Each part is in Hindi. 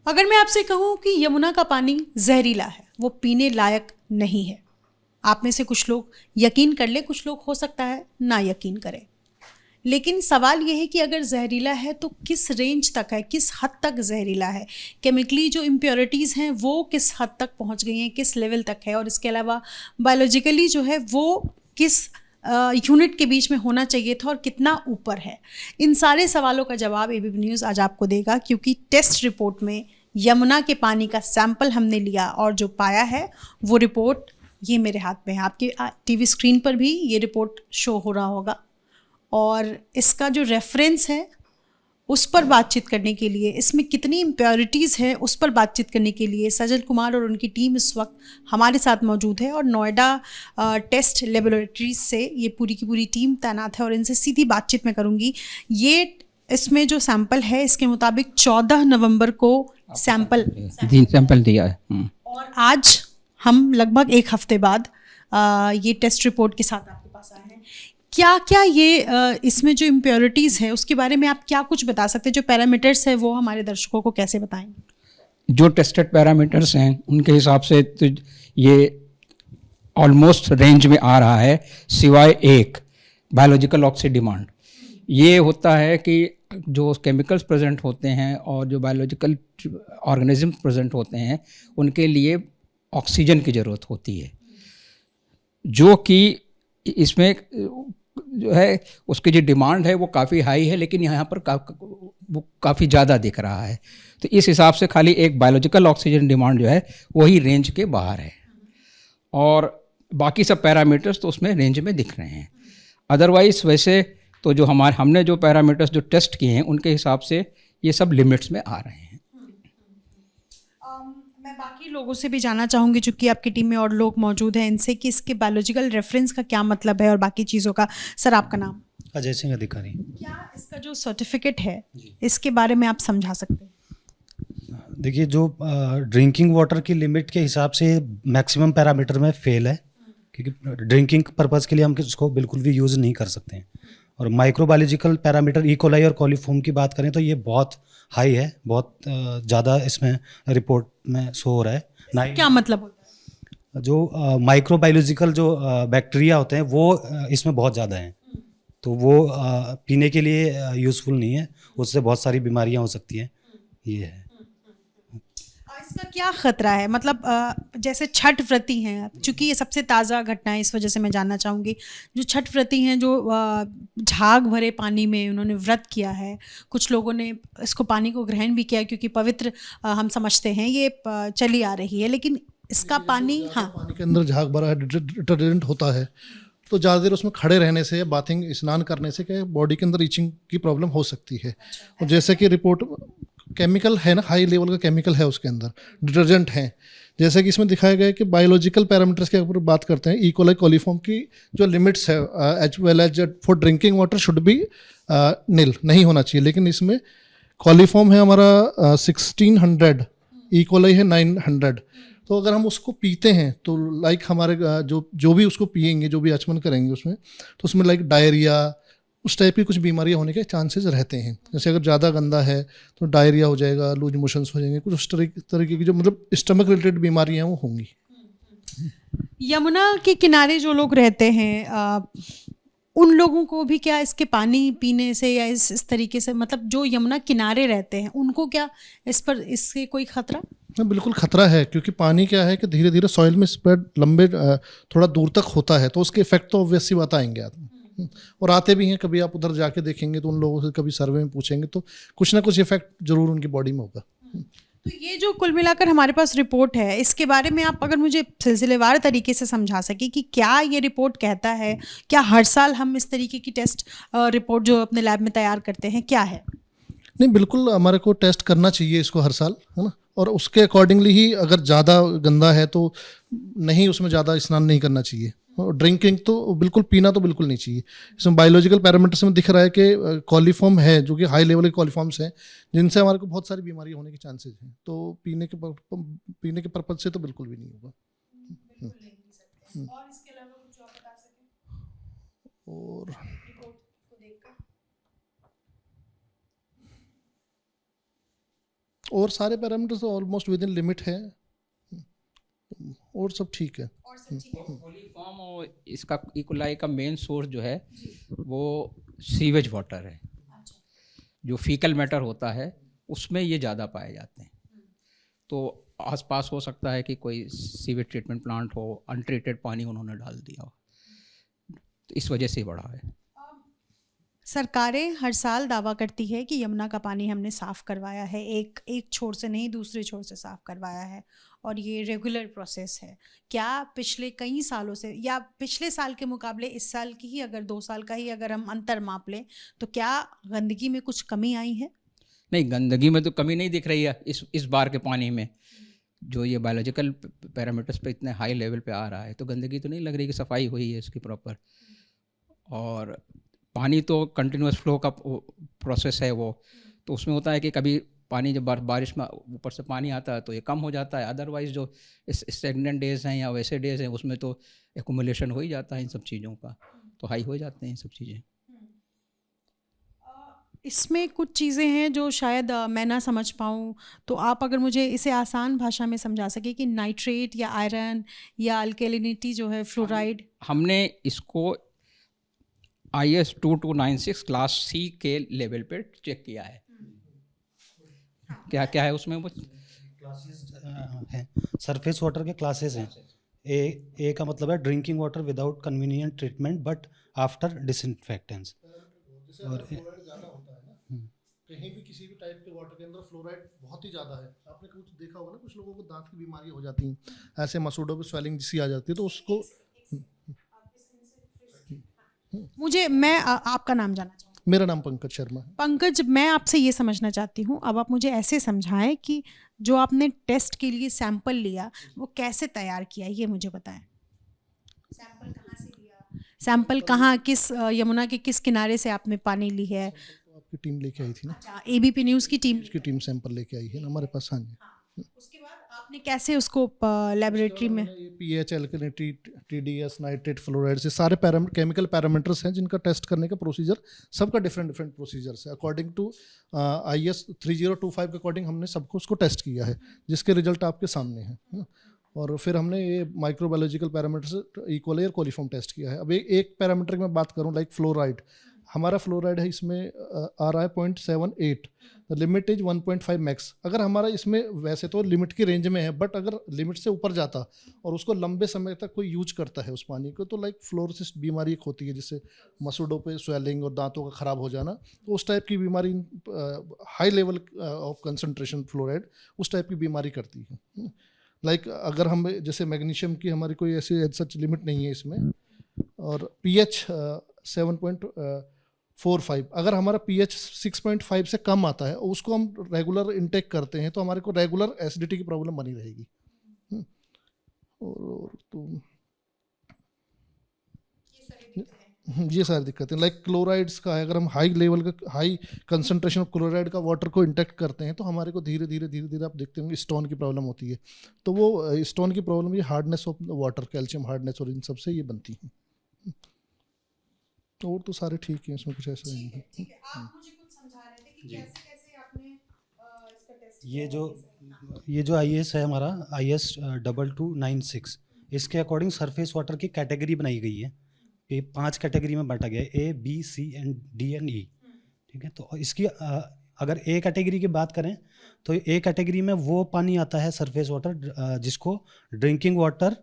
अगर मैं आपसे कहूँ कि यमुना का पानी जहरीला है, वो पीने लायक नहीं है, आप में से कुछ लोग यकीन कर ले, कुछ लोग हो सकता है ना यकीन करें। लेकिन सवाल ये है कि अगर जहरीला है तो किस रेंज तक है, किस हद तक जहरीला है, केमिकली जो इम्प्योरिटीज़ हैं वो किस हद तक पहुंच गई हैं, किस लेवल तक है, और इसके अलावा बायोलॉजिकली जो है वो किस यूनिट के बीच में होना चाहिए था और कितना ऊपर है। इन सारे सवालों का जवाब एबीपी न्यूज़ आज आपको देगा, क्योंकि टेस्ट रिपोर्ट में यमुना के पानी का सैंपल हमने लिया और जो पाया है वो रिपोर्ट ये मेरे हाथ में है। आपके टीवी स्क्रीन पर भी ये रिपोर्ट शो हो रहा होगा, और इसका जो रेफरेंस है उस पर बातचीत करने के लिए, इसमें कितनी इम्प्योरिटीज़ है उस पर बातचीत करने के लिए सजल कुमार और उनकी टीम इस वक्त हमारे साथ मौजूद है, और नोएडा टेस्ट लेबोरेटरीज से ये पूरी की पूरी टीम तैनात है और इनसे सीधी बातचीत मैं करूँगी। ये इसमें जो सैंपल है इसके मुताबिक 14 नवंबर को सैंपल दिया है, और आज हम लगभग एक हफ्ते बाद ये टेस्ट रिपोर्ट के साथ आपके पास आए हैं। क्या क्या ये इसमें जो इम्प्योरिटीज़ है उसके बारे में आप क्या कुछ बता सकते हैं? जो पैरामीटर्स है वो हमारे दर्शकों को कैसे बताएंगे? जो टेस्टेड पैरामीटर्स हैं उनके हिसाब से तो ये ऑलमोस्ट रेंज में आ रहा है, सिवाय एक बायोलॉजिकल ऑक्सीजन डिमांड। ये होता है कि जो केमिकल्स प्रेजेंट होते हैं और जो बायोलॉजिकल ऑर्गेनिज्म प्रेजेंट होते हैं उनके लिए ऑक्सीजन की ज़रूरत होती है, जो कि इसमें जो है उसकी जो डिमांड है वो काफ़ी हाई है, लेकिन यहाँ पर वो काफ़ी ज़्यादा दिख रहा है। तो इस हिसाब से खाली एक बायोलॉजिकल ऑक्सीजन डिमांड जो है वही रेंज के बाहर है, और बाकी सब पैरामीटर्स तो उसमें रेंज में दिख रहे हैं। अदरवाइज वैसे तो जो हमने जो पैरामीटर्स जो टेस्ट किए हैं उनके हिसाब से ये सब लिमिट्स में आ रहे हैं। मैं बाकी लोगों से भी जानना चाहूँगी, चूँकि आपकी टीम में और लोग मौजूद हैं, इनसे कि इसके बायोलॉजिकल रेफरेंस का क्या मतलब है और बाकी चीज़ों का। सर, आपका नाम? अजय सिंह अधिकारी। क्या इसका जो सर्टिफिकेट है इसके बारे में आप समझा सकते हैं? देखिए, जो ड्रिंकिंग वाटर की लिमिट के हिसाब से मैक्सिमम पैरामीटर में फेल है, क्योंकि ड्रिंकिंग पर्पज़ के लिए हम इसको बिल्कुल भी यूज़ नहीं कर सकते हैं। और माइक्रोबायोलॉजिकल पैरामीटर ई कोलाई और कॉलीफॉर्म की बात करें तो ये बहुत हाई है, बहुत ज़्यादा इसमें रिपोर्ट में शो हो रहा है। ना क्या मतलब होता है? जो माइक्रोबायोलॉजिकल जो बैक्टीरिया होते हैं वो इसमें बहुत ज़्यादा हैं, तो वो पीने के लिए यूज़फुल नहीं है, उससे बहुत सारी बीमारियां हो सकती हैं। ये है। इसका क्या खतरा है? मतलब जैसे छठ व्रती हैं, चूँकि ये सबसे ताज़ा घटना है इस वजह से मैं जानना चाहूँगी, जो छठ व्रती हैं जो झाग भरे पानी में उन्होंने व्रत किया है, कुछ लोगों ने इसको पानी को ग्रहण भी किया क्योंकि पवित्र हम समझते हैं, ये चली आ रही है, लेकिन इसका पानी, हाँ, पानी के अंदर झाग भरा डिटर्जेंट होता है, तो ज़्यादा देर उसमें खड़े रहने से, बाथिंग स्नान करने से क्या बॉडी के अंदर ईचिंग की प्रॉब्लम हो सकती है। और जैसे कि रिपोर्ट केमिकल है ना, हाई लेवल का केमिकल है उसके अंदर, डिटर्जेंट है। जैसे कि इसमें दिखाया गया है कि बायोलॉजिकल पैरामीटर्स के ऊपर बात करते हैं, ई कोलाई कॉलीफॉर्म की जो लिमिट्स है as well as for drinking water should be nil, नहीं होना चाहिए, लेकिन इसमें कॉलीफॉर्म है हमारा 1600, ई कोलाई है 900। तो अगर हम उसको पीते हैं तो लाइक हमारे जो भी उसको पिएंगे, जो भी आचमन करेंगे उसमें, तो उसमें लाइक डायरिया, उस टाइप की कुछ बीमारियां होने के चांसेस रहते हैं। जैसे अगर ज़्यादा गंदा है तो डायरिया हो जाएगा, लूज मोशंस हो जाएंगे, कुछ उस तरीके की जो मतलब स्टमक रिलेटेड बीमारियां वो होंगी। यमुना के किनारे जो लोग रहते हैं उन लोगों को भी क्या इसके पानी पीने से या इस तरीके से, मतलब जो यमुना किनारे रहते हैं उनको क्या इससे कोई खतरा? बिल्कुल खतरा है, क्योंकि पानी क्या है कि धीरे धीरे सॉइल में स्प्रेड लंबे थोड़ा दूर तक होता है, तो उसके इफेक्ट तो ऑब्वियस सी बात आएंगे और आते भी हैं। कभी आप उधर जाके देखेंगे तो उन लोगों से कभी सर्वे में पूछेंगे तो कुछ ना कुछ इफेक्ट जरूर उनकी बॉडी में होगा। तो ये जो कुल मिलाकर हमारे पास रिपोर्ट है, इसके बारे में आप अगर मुझे सिलसिलेवार तरीके से समझा सके कि क्या ये रिपोर्ट कहता है, क्या हर साल हम इस तरीके की टेस्ट रिपोर्ट जो अपने लैब में तैयार करते हैं, क्या है? नहीं, बिल्कुल हमारे को टेस्ट करना चाहिए इसको हर साल, है ना, और उसके अकॉर्डिंगली ही अगर ज़्यादा गंदा है तो नहीं, उसमें ज़्यादा स्नान नहीं करना चाहिए। और ड्रिंकिंग तो बिल्कुल, पीना तो बिल्कुल नहीं चाहिए। इसमें बायोलॉजिकल पैरामीटर्स में दिख रहा है कि कॉलीफॉर्म है, जो कि हाई लेवल के कॉलीफॉर्म्स हैं, जिनसे हमारे को बहुत सारी बीमारी होने के चांसेस हैं, तो पीने के पर्पज से तो बिल्कुल भी नहीं होगा। और इसके अलावा कुछ और बता सकें? और और सारे parameters almost with in limit है और सब ठीक है। कोलीफॉर्म और इसका इकोलाई का मेन सोर्स जो है वो सीवेज वाटर है। जो फीकल मैटर होता है उसमें ये ज़्यादा पाए जाते हैं। तो आसपास हो सकता है कि कोई सीवेज ट्रीटमेंट प्लांट हो, अनट्रीटेड पानी उन्होंने डाल दिया हो, तो इस वजह से बढ़ा है। सरकारें हर साल दावा करती है कि यमुना का पानी हमने साफ़ करवाया है, एक छोर से नहीं दूसरे छोर से साफ़ करवाया है और ये रेगुलर प्रोसेस है। क्या पिछले कई सालों से या पिछले साल के मुकाबले इस साल की ही अगर 2 साल का ही अगर हम अंतर माप लें तो क्या गंदगी में कुछ कमी आई है? नहीं, गंदगी में तो कमी नहीं दिख रही है इस बार के पानी में। जो ये बायोलॉजिकल पैरामीटर्स पे इतने हाई लेवल पे आ रहा है तो गंदगी तो नहीं लग रही कि सफाई हुई है इसकी प्रॉपर। और पानी तो कंटिन्यूस फ्लो का प्रोसेस है वो, तो उसमें होता है कि कभी पानी जब बारिश में ऊपर से पानी आता है तो ये कम हो जाता है, अदरवाइज जो स्टेगनेंट डेज हैं या वैसे डेज हैं उसमें तो एक्यूमुलेशन हो ही जाता है इन सब चीज़ों का, तो हाई हो जाते हैं ये सब चीज़ें। इसमें कुछ चीज़ें हैं जो शायद मैं ना समझ पाऊँ, तो आप अगर मुझे इसे आसान भाषा में समझा सके कि नाइट्रेट या आयरन या अल्केलिनिटी जो है फ्लोराइड। हमने इसको IS 2296 क्लास C के लेवल पे चेक किया है। क्या क्या है उसमें वो क्लासेस हैं, सरफेस वाटर के क्लासेस हैं। ए का मतलब है drinking water without convenient treatment but after disinfectants. और ज़्यादा होता है ना, कहीं भी किसी भी टाइप के वाटर के अंदर फ्लोराइड बहुत ही ज़्यादा है। आपने कुछ देखा होगा ना, कुछ लोगों को दांत की बीमारी हो जाती है, ऐसे मसूड़ों पे स्वेलिंग सी आ जाती है, तो उसको मैं आपका नाम जानना चाहूँ। मेरा नाम पंकज शर्मा है। पंकज, मैं आपसे ये समझना चाहती हूँ, अब आप मुझे ऐसे समझाएं कि जो आपने टेस्ट के लिए सैंपल लिया वो कैसे तैयार किया, ये मुझे बताएं। सैंपल कहाँ से लिया, सैंपल कहाँ, किस यमुना के किस किनारे से आपने पानी ली है? तो आपकी टीम लेके आई थी ना, अच्छा, ABP न्यूज़ की टीम। उसकी टीम सैंपल लेके आई है ना हमारे पास। हाँ जी। उसके बाद आपने कैसे उसको लेबोरेटरी में? PH, alkalinity, TDS, nitrate, fluoride से सारे केमिकल पैरामीटर्स हैं जिनका टेस्ट करने का प्रोसीजर सबका डिफरेंट प्रोसीजर्स है। अकॉर्डिंग टू IS 3025 के अकॉर्डिंग हमने सबको उसको टेस्ट किया है, जिसके रिजल्ट आपके सामने हैं। और फिर हमने ये माइक्रोबायोलॉजिकल पैरामीटर्स इक्वली और कोलिफॉर्म टेस्ट किया है। अब एक पैरामीटर की मैं बात करूँ, लाइक फ्लोराइड, हमारा फ्लोराइड है इसमें आ रहा है 0.78, लिमिट इज 1.5 मैक्स। अगर हमारा इसमें वैसे तो लिमिट की रेंज में है, बट अगर लिमिट से ऊपर जाता और उसको लंबे समय तक कोई यूज करता है उस पानी को, तो लाइक फ्लोरोसिस बीमारी एक होती है जिससे मसूड़ों पे स्वेलिंग और दांतों का ख़राब हो जाना, तो उस टाइप की बीमारी high level of concentration fluoride उस टाइप की बीमारी करती है। लाइक अगर हम जैसे मैग्नीशियम की हमारी कोई ऐसी सच लिमिट नहीं है इसमें, और pH 7.45, अगर हमारा pH 6.5 से कम आता है और उसको हम रेगुलर इनटेक करते हैं तो हमारे को रेगुलर एसिडिटी की प्रॉब्लम बनी रहेगी। और तो ये सारी दिक्कतें, लाइक क्लोराइड्स का है, अगर हम हाई लेवल का हाई कंसंट्रेशन ऑफ क्लोराइड का वाटर को इंटेक्ट करते हैं तो हमारे को धीरे धीरे आप देखते होंगे स्टोन की प्रॉब्लम होती है। तो वो स्टोन की प्रॉब्लम ये hardness of water, calcium hardness और इन सब से ये बनती है। और तो सारे ठीक हैं, इसमें कुछ ऐसा नहीं है। ठीक है, आप मुझे कुछ समझा रहे थे कि कैसे आपने इसका टेस्ट ये जो IS है हमारा IS 2296, इसके अकॉर्डिंग सरफेस वाटर की कैटेगरी बनाई गई है। ये 5 कैटेगरी में बांटा गया है, A, B, C, D and E। ठीक है, तो इसकी अगर A कैटेगरी की बात करें तो A कैटेगरी में वो पानी आता है सरफेस वाटर जिसको ड्रिंकिंग वाटर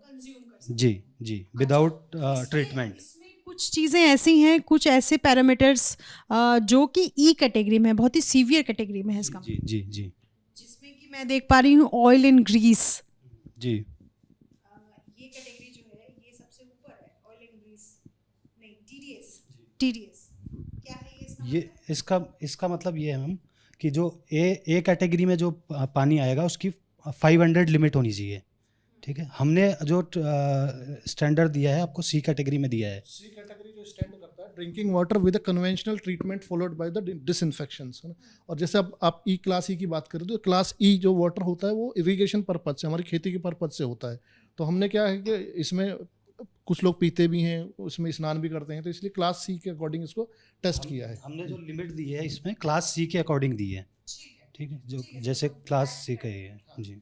जी विदाउट ट्रीटमेंट। कुछ चीज़ें ऐसी हैं, कुछ ऐसे पैरामीटर्स जो कि E कैटेगरी में, बहुत ही सीवियर कैटेगरी में है इसका, जी जिसमें कि मैं देख पा रही हूँ ऑयल एंड ग्रीस। जी, ये कैटेगरी जो है ये सबसे ऊपर है, ऑयल एंड ग्रीस नहीं, TDS क्या है ये इसका मतलब ये है मैम कि जो ए कैटेगरी में जो पानी आएगा उसकी 500 लिमिट होनी चाहिए। ठीक है, हमने जो स्टैंडर्ड दिया है आपको C कैटेगरी में दिया है। C कैटेगरी जो स्टैंड करता है drinking water with a conventional treatment followed by the disinfections. और जैसे अब आप क्लास E की बात करें तो क्लास E जो वाटर होता है वो इरिगेशन पर्पज से, हमारी खेती के पर्पज से होता है। तो हमने क्या है कि इसमें कुछ लोग पीते भी हैं, उसमें स्नान भी करते हैं, तो इसलिए क्लास C के अकॉर्डिंग इसको टेस्ट किया है। हमने जो लिमिट दी है इसमें क्लास C के अकॉर्डिंग दी है। ठीक है, ठीक है, जो जैसे क्लास सी का ही है जी।